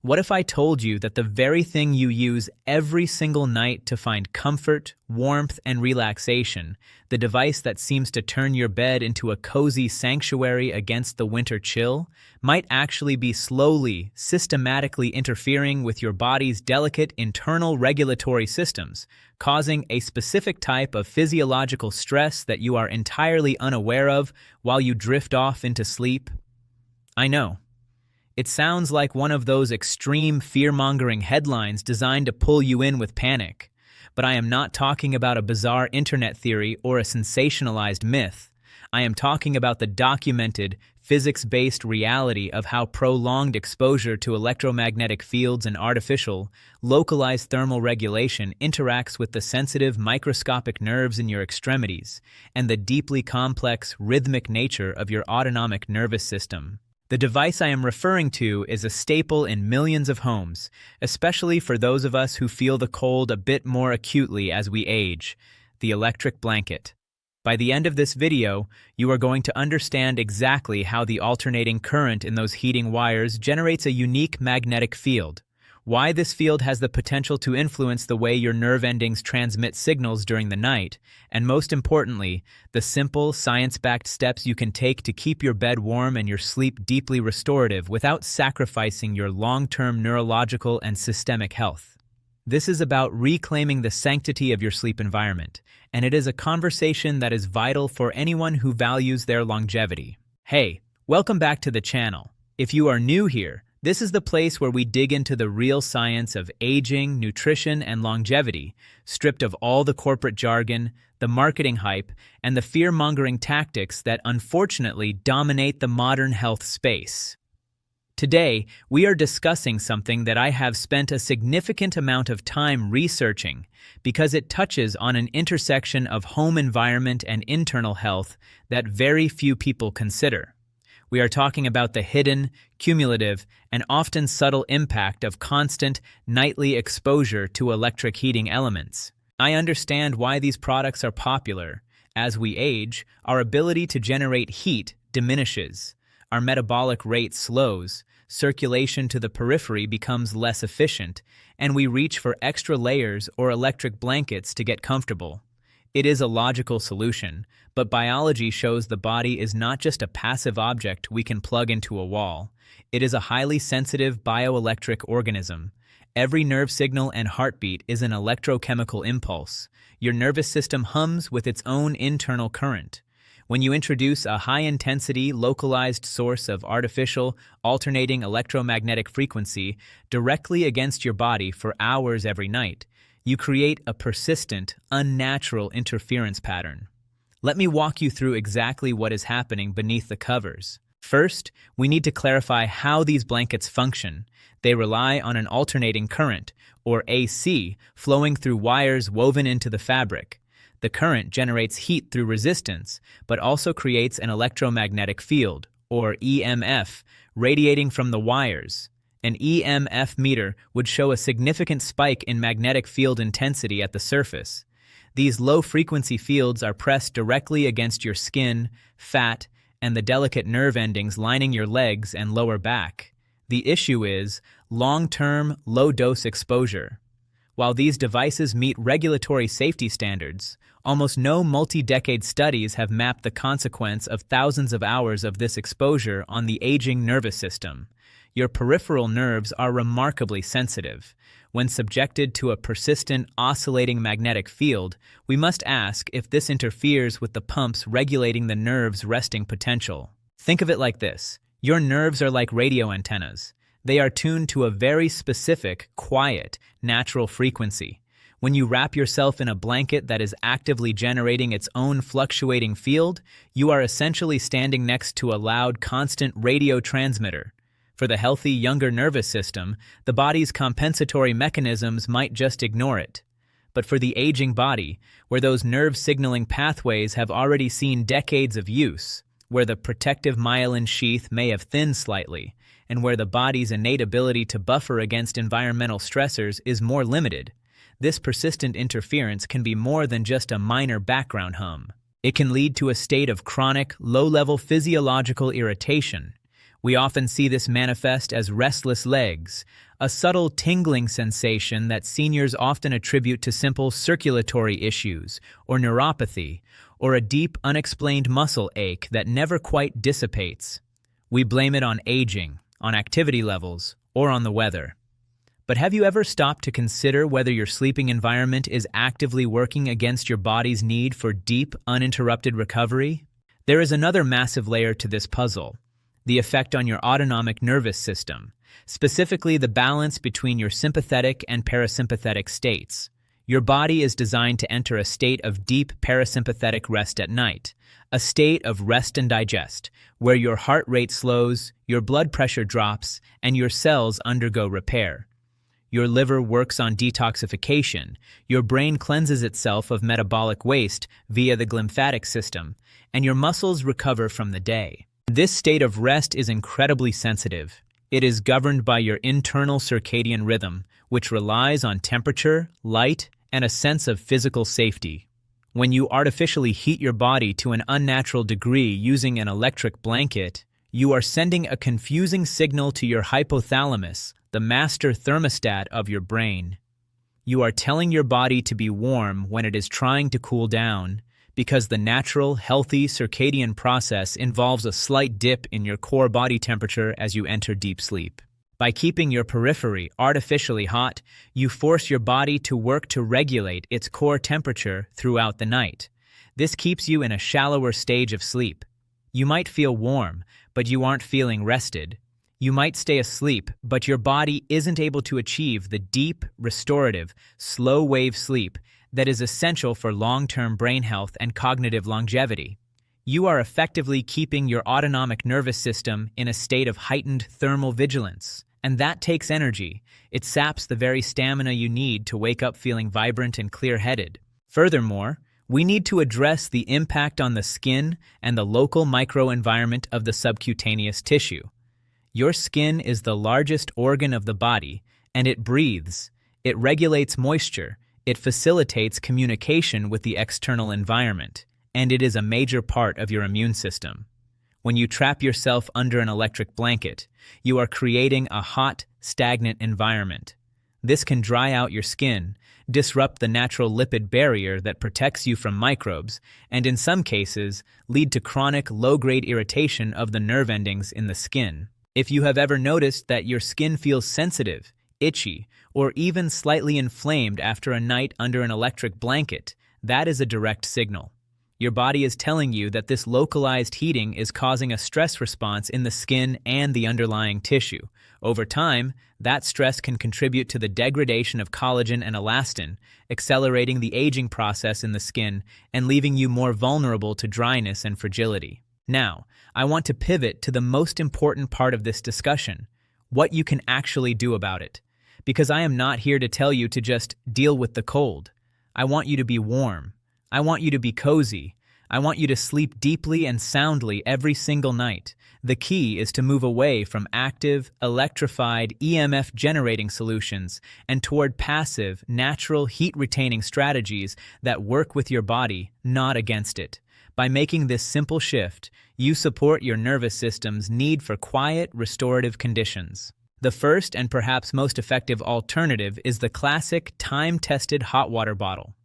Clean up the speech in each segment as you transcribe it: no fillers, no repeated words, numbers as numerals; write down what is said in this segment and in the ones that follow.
What if I told you that the very thing you use every single night to find comfort, warmth, and relaxation, the device that seems to turn your bed into a cozy sanctuary against the winter chill, might actually be slowly, systematically interfering with your body's delicate internal regulatory systems, causing a specific type of physiological stress that you are entirely unaware of while you drift off into sleep? I know. It sounds like one of those extreme fear-mongering headlines designed to pull you in with panic. But I am not talking about a bizarre internet theory or a sensationalized myth. I am talking about the documented, physics-based reality of how prolonged exposure to electromagnetic fields and artificial, localized thermal regulation interacts with the sensitive microscopic nerves in your extremities and the deeply complex, rhythmic nature of your autonomic nervous system. The device I am referring to is a staple in millions of homes, especially for those of us who feel the cold a bit more acutely as we age: the electric blanket. By the end of this video, you are going to understand exactly how the alternating current in those heating wires generates a unique magnetic field, why this field has the potential to influence the way your nerve endings transmit signals during the night, and most importantly, the simple, science-backed steps you can take to keep your bed warm and your sleep deeply restorative without sacrificing your long-term neurological and systemic health. This is about reclaiming the sanctity of your sleep environment, and it is a conversation that is vital for anyone who values their longevity. Hey, welcome back to the channel. If you are new here, this is the place where we dig into the real science of aging, nutrition, and longevity, stripped of all the corporate jargon, the marketing hype, and the fear-mongering tactics that unfortunately dominate the modern health space. Today, we are discussing something that I have spent a significant amount of time researching because it touches on an intersection of home environment and internal health that very few people consider. We are talking about the hidden, cumulative, and often subtle impact of constant, nightly exposure to electric heating elements. I understand why these products are popular. As we age, our ability to generate heat diminishes. Our metabolic rate slows, circulation to the periphery becomes less efficient, and we reach for extra layers or electric blankets to get comfortable. It is a logical solution, but biology shows the body is not just a passive object we can plug into a wall. It is a highly sensitive bioelectric organism. Every nerve signal and heartbeat is an electrochemical impulse. Your nervous system hums with its own internal current. When you introduce a high-intensity, localized source of artificial, alternating electromagnetic frequency directly against your body for hours every night, you create a persistent, unnatural interference pattern. Let me walk you through exactly what is happening beneath the covers. First, we need to clarify how these blankets function. They rely on an alternating current, or AC, flowing through wires woven into the fabric. The current generates heat through resistance, but also creates an electromagnetic field, or EMF, radiating from the wires. An EMF meter would show a significant spike in magnetic field intensity at the surface. These low-frequency fields are pressed directly against your skin, fat, and the delicate nerve endings lining your legs and lower back. The issue is long-term, low-dose exposure. While these devices meet regulatory safety standards, almost no multi-decade studies have mapped the consequence of thousands of hours of this exposure on the aging nervous system. Your peripheral nerves are remarkably sensitive. When subjected to a persistent, oscillating magnetic field, we must ask if this interferes with the pumps regulating the nerve's resting potential. Think of it like this. Your nerves are like radio antennas. They are tuned to a very specific, quiet, natural frequency. When you wrap yourself in a blanket that is actively generating its own fluctuating field, you are essentially standing next to a loud, constant radio transmitter. For the healthy, younger nervous system, the body's compensatory mechanisms might just ignore it. But for the aging body, where those nerve signaling pathways have already seen decades of use, where the protective myelin sheath may have thinned slightly, and where the body's innate ability to buffer against environmental stressors is more limited, this persistent interference can be more than just a minor background hum. It can lead to a state of chronic, low-level physiological irritation. We often see this manifest as restless legs, a subtle tingling sensation that seniors often attribute to simple circulatory issues or neuropathy, or a deep, unexplained muscle ache that never quite dissipates. We blame it on aging, on activity levels, or on the weather. But have you ever stopped to consider whether your sleeping environment is actively working against your body's need for deep, uninterrupted recovery? There is another massive layer to this puzzle: the effect on your autonomic nervous system, specifically the balance between your sympathetic and parasympathetic states. Your body is designed to enter a state of deep parasympathetic rest at night, a state of rest and digest, where your heart rate slows, your blood pressure drops, and your cells undergo repair. Your liver works on detoxification, your brain cleanses itself of metabolic waste via the glymphatic system, and your muscles recover from the day. This state of rest is incredibly sensitive. It is governed by your internal circadian rhythm, which relies on temperature, light, and a sense of physical safety. When you artificially heat your body to an unnatural degree using an electric blanket, you are sending a confusing signal to your hypothalamus, the master thermostat of your brain. You are telling your body to be warm when it is trying to cool down, because the natural, healthy circadian process involves a slight dip in your core body temperature as you enter deep sleep. By keeping your periphery artificially hot, you force your body to work to regulate its core temperature throughout the night. This keeps you in a shallower stage of sleep. You might feel warm, but you aren't feeling rested. You might stay asleep, but your body isn't able to achieve the deep, restorative, slow-wave sleep that is essential for long-term brain health and cognitive longevity. You are effectively keeping your autonomic nervous system in a state of heightened thermal vigilance, and that takes energy. It saps the very stamina you need to wake up feeling vibrant and clear-headed. Furthermore, we need to address the impact on the skin and the local microenvironment of the subcutaneous tissue. Your skin is the largest organ of the body, and it breathes. It regulates moisture. It facilitates communication with the external environment, and it is a major part of your immune system. When you trap yourself under an electric blanket, you are creating a hot, stagnant environment. This can dry out your skin, disrupt the natural lipid barrier that protects you from microbes, and in some cases, lead to chronic low-grade irritation of the nerve endings in the skin. If you have ever noticed that your skin feels sensitive, itchy, or even slightly inflamed after a night under an electric blanket, that is a direct signal. Your body is telling you that this localized heating is causing a stress response in the skin and the underlying tissue. Over time, that stress can contribute to the degradation of collagen and elastin, accelerating the aging process in the skin and leaving you more vulnerable to dryness and fragility. Now, I want to pivot to the most important part of this discussion: what you can actually do about it. Because I am not here to tell you to just deal with the cold. I want you to be warm. I want you to be cozy. I want you to sleep deeply and soundly every single night. The key is to move away from active, electrified, EMF-generating solutions and toward passive, natural, heat-retaining strategies that work with your body, not against it. By making this simple shift, you support your nervous system's need for quiet, restorative conditions. The first and perhaps most effective alternative is the classic, time-tested hot water bottle.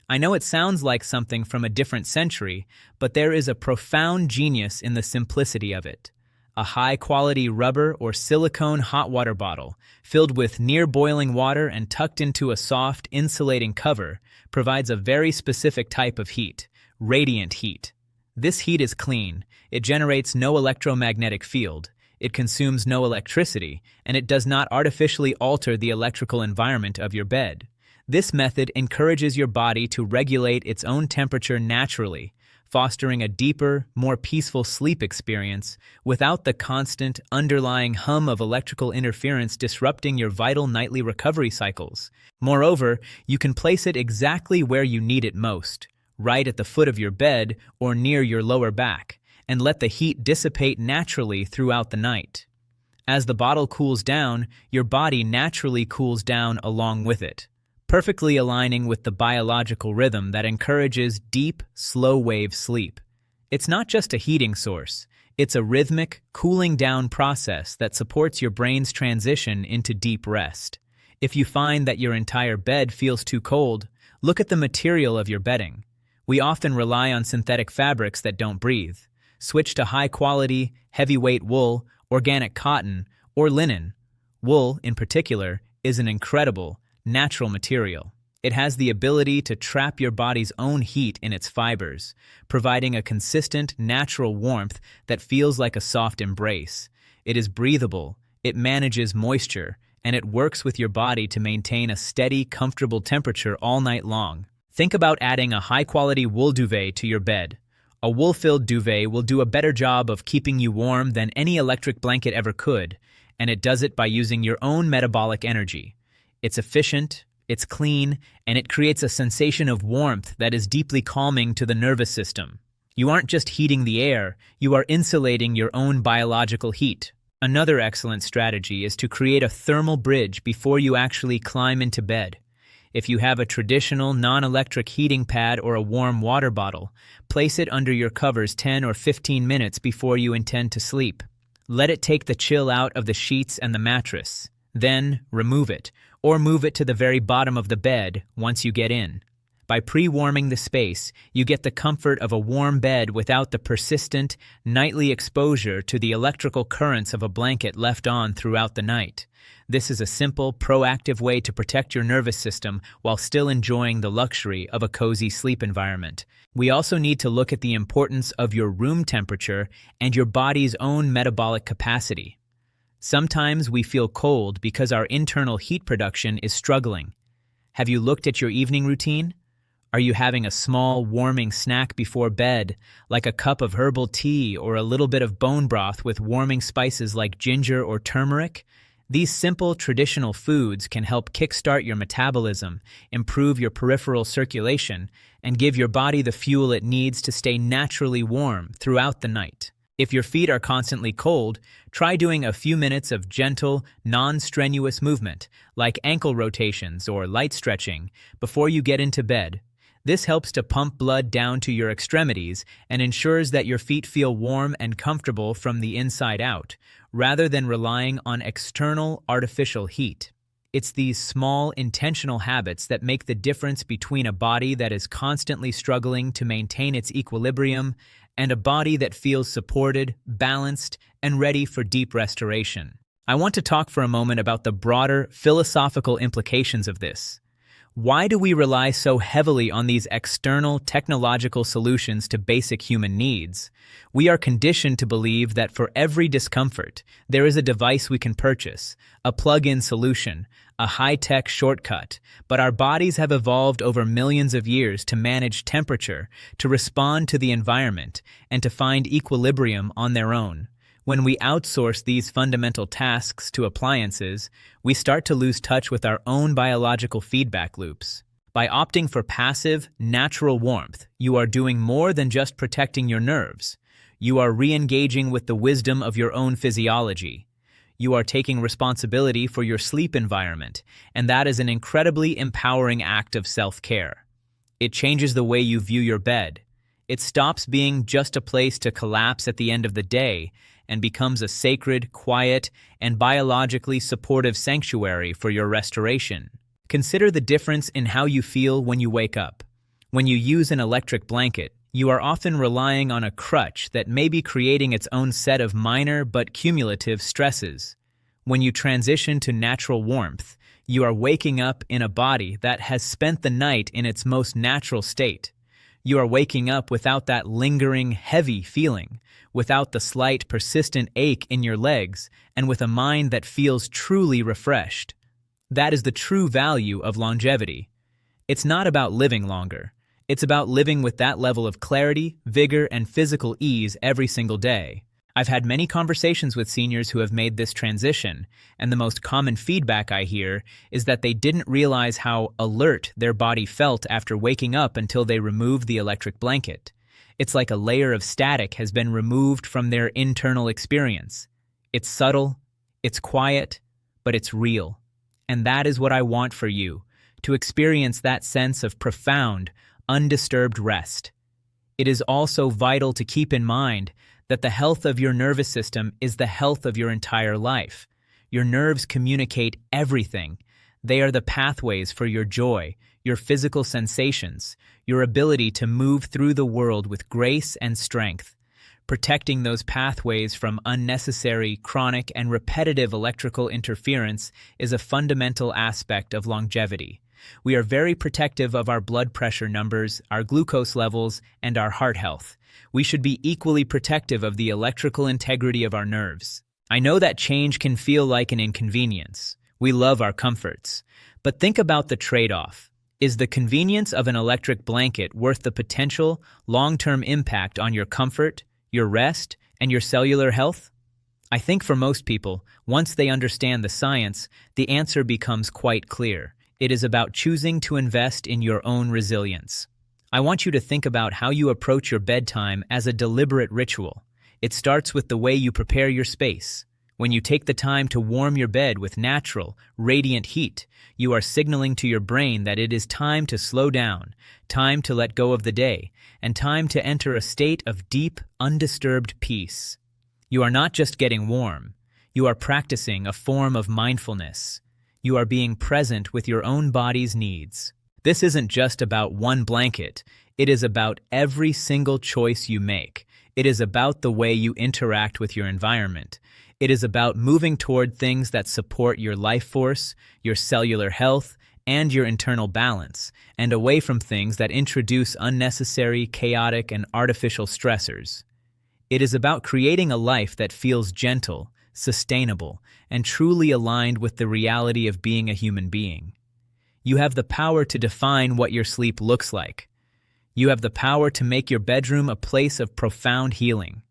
I know it sounds like something from a different century, but there is a profound genius in the simplicity of it. A high-quality rubber or silicone hot water bottle, filled with near-boiling water and tucked into a soft, insulating cover, provides a very specific type of heat: radiant heat. This heat is clean, it generates no electromagnetic field, it consumes no electricity, and it does not artificially alter the electrical environment of your bed. This method encourages your body to regulate its own temperature naturally, fostering a deeper, more peaceful sleep experience without the constant, underlying hum of electrical interference disrupting your vital nightly recovery cycles. Moreover, you can place it exactly where you need it most, right at the foot of your bed or near your lower back, and let the heat dissipate naturally throughout the night. As the bottle cools down, your body naturally cools down along with it, perfectly aligning with the biological rhythm that encourages deep, slow-wave sleep. It's not just a heating source, It's a rhythmic, cooling down process that supports your brain's transition into deep rest. If you find that your entire bed feels too cold, look at the material of your bedding. We often rely on synthetic fabrics that don't breathe. Switch to high-quality, heavyweight wool, organic cotton, or linen. Wool, in particular, is an incredible, natural material. It has the ability to trap your body's own heat in its fibers, providing a consistent, natural warmth that feels like a soft embrace. It is breathable, it manages moisture, and it works with your body to maintain a steady, comfortable temperature all night long. Think about adding a high-quality wool duvet to your bed. A wool-filled duvet will do a better job of keeping you warm than any electric blanket ever could, and it does it by using your own metabolic energy. It's efficient, it's clean, and it creates a sensation of warmth that is deeply calming to the nervous system. You aren't just heating the air, you are insulating your own biological heat. Another excellent strategy is to create a thermal bridge before you actually climb into bed. If you have a traditional non-electric heating pad or a warm water bottle, place it under your covers 10 or 15 minutes before you intend to sleep. Let it take the chill out of the sheets and the mattress. Then, remove it, or move it to the very bottom of the bed once you get in. By pre-warming the space, you get the comfort of a warm bed without the persistent, nightly exposure to the electrical currents of a blanket left on throughout the night. This is a simple, proactive way to protect your nervous system while still enjoying the luxury of a cozy sleep environment. We also need to look at the importance of your room temperature and your body's own metabolic capacity. Sometimes we feel cold because our internal heat production is struggling. Have you looked at your evening routine? Are you having a small, warming snack before bed, like a cup of herbal tea or a little bit of bone broth with warming spices like ginger or turmeric? These simple, traditional foods can help kickstart your metabolism, improve your peripheral circulation, and give your body the fuel it needs to stay naturally warm throughout the night. If your feet are constantly cold, try doing a few minutes of gentle, non-strenuous movement, like ankle rotations or light stretching, before you get into bed. This helps to pump blood down to your extremities and ensures that your feet feel warm and comfortable from the inside out, rather than relying on external, artificial heat. It's these small, intentional habits that make the difference between a body that is constantly struggling to maintain its equilibrium and a body that feels supported, balanced, and ready for deep restoration. I want to talk for a moment about the broader philosophical implications of this. Why do we rely so heavily on these external technological solutions to basic human needs? We are conditioned to believe that for every discomfort, there is a device we can purchase, a plug-in solution, a high-tech shortcut, but our bodies have evolved over millions of years to manage temperature, to respond to the environment, and to find equilibrium on their own. When we outsource these fundamental tasks to appliances, we start to lose touch with our own biological feedback loops. By opting for passive, natural warmth, you are doing more than just protecting your nerves. You are re-engaging with the wisdom of your own physiology. You are taking responsibility for your sleep environment, and that is an incredibly empowering act of self-care. It changes the way you view your bed. It stops being just a place to collapse at the end of the day and becomes a sacred, quiet, and biologically supportive sanctuary for your restoration. Consider the difference in how you feel when you wake up. When you use an electric blanket, you are often relying on a crutch that may be creating its own set of minor but cumulative stresses. When you transition to natural warmth, you are waking up in a body that has spent the night in its most natural state. You are waking up without that lingering, heavy feeling, without the slight, persistent ache in your legs, and with a mind that feels truly refreshed. That is the true value of longevity. It's not about living longer. It's about living with that level of clarity, vigor, and physical ease every single day. I've had many conversations with seniors who have made this transition, and the most common feedback I hear is that they didn't realize how alert their body felt after waking up until they removed the electric blanket. It's like a layer of static has been removed from their internal experience. It's subtle, it's quiet, but it's real. And that is what I want for you, to experience that sense of profound, undisturbed rest. It is also vital to keep in mind that the health of your nervous system is the health of your entire life. Your nerves communicate everything. They are the pathways for your joy, your physical sensations, your ability to move through the world with grace and strength. Protecting those pathways from unnecessary, chronic, and repetitive electrical interference is a fundamental aspect of longevity. We are very protective of our blood pressure numbers, our glucose levels, and our heart health. We should be equally protective of the electrical integrity of our nerves. I know that change can feel like an inconvenience. We love our comforts. But think about the trade-off. Is the convenience of an electric blanket worth the potential, long-term impact on your comfort, your rest, and your cellular health? I think for most people, once they understand the science, the answer becomes quite clear. It is about choosing to invest in your own resilience. I want you to think about how you approach your bedtime as a deliberate ritual. It starts with the way you prepare your space. When you take the time to warm your bed with natural, radiant heat, you are signaling to your brain that it is time to slow down, time to let go of the day, and time to enter a state of deep, undisturbed peace. You are not just getting warm. You are practicing a form of mindfulness. You are being present with your own body's needs. This isn't just about one blanket. It is about every single choice you make. It is about the way you interact with your environment. It is about moving toward things that support your life force, your cellular health, and your internal balance, and away from things that introduce unnecessary, chaotic, and artificial stressors. It is about creating a life that feels gentle, sustainable, and truly aligned with the reality of being a human being. You have the power to define what your sleep looks like. You have the power to make your bedroom a place of profound healing.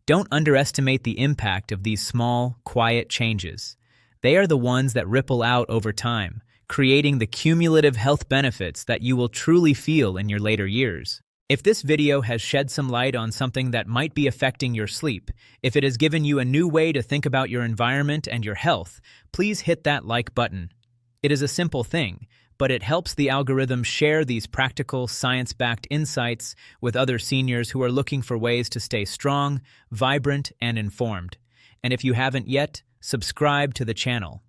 Don't underestimate the impact of these small, quiet changes. They are the ones that ripple out over time, creating the cumulative health benefits that you will truly feel in your later years. If this video has shed some light on something that might be affecting your sleep, if it has given you a new way to think about your environment and your health, please hit that like button. It is a simple thing, but it helps the algorithm share these practical, science-backed insights with other seniors who are looking for ways to stay strong, vibrant, and informed. And if you haven't yet, subscribe to the channel.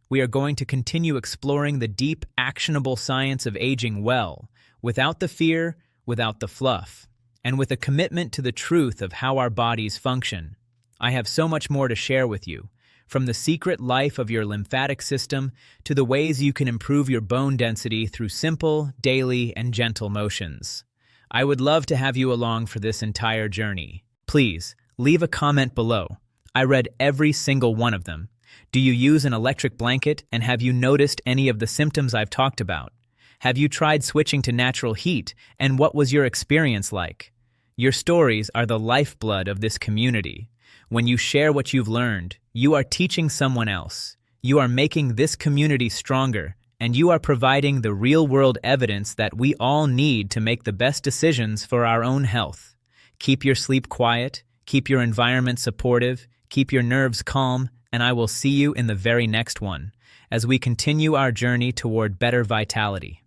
We are going to continue exploring the deep, actionable science of aging well, without the fear, without the fluff, and with a commitment to the truth of how our bodies function. I have so much more to share with you, from the secret life of your lymphatic system to the ways you can improve your bone density through simple, daily, and gentle motions. I would love to have you along for this entire journey. Please, leave a comment below. I read every single one of them. Do you use an electric blanket, and have you noticed any of the symptoms I've talked about? Have you tried switching to natural heat, and what was your experience like? Your stories are the lifeblood of this community. When you share what you've learned, you are teaching someone else. You are making this community stronger, and you are providing the real-world evidence that we all need to make the best decisions for our own health. Keep your sleep quiet, keep your environment supportive, keep your nerves calm, and I will see you in the very next one, as we continue our journey toward better vitality.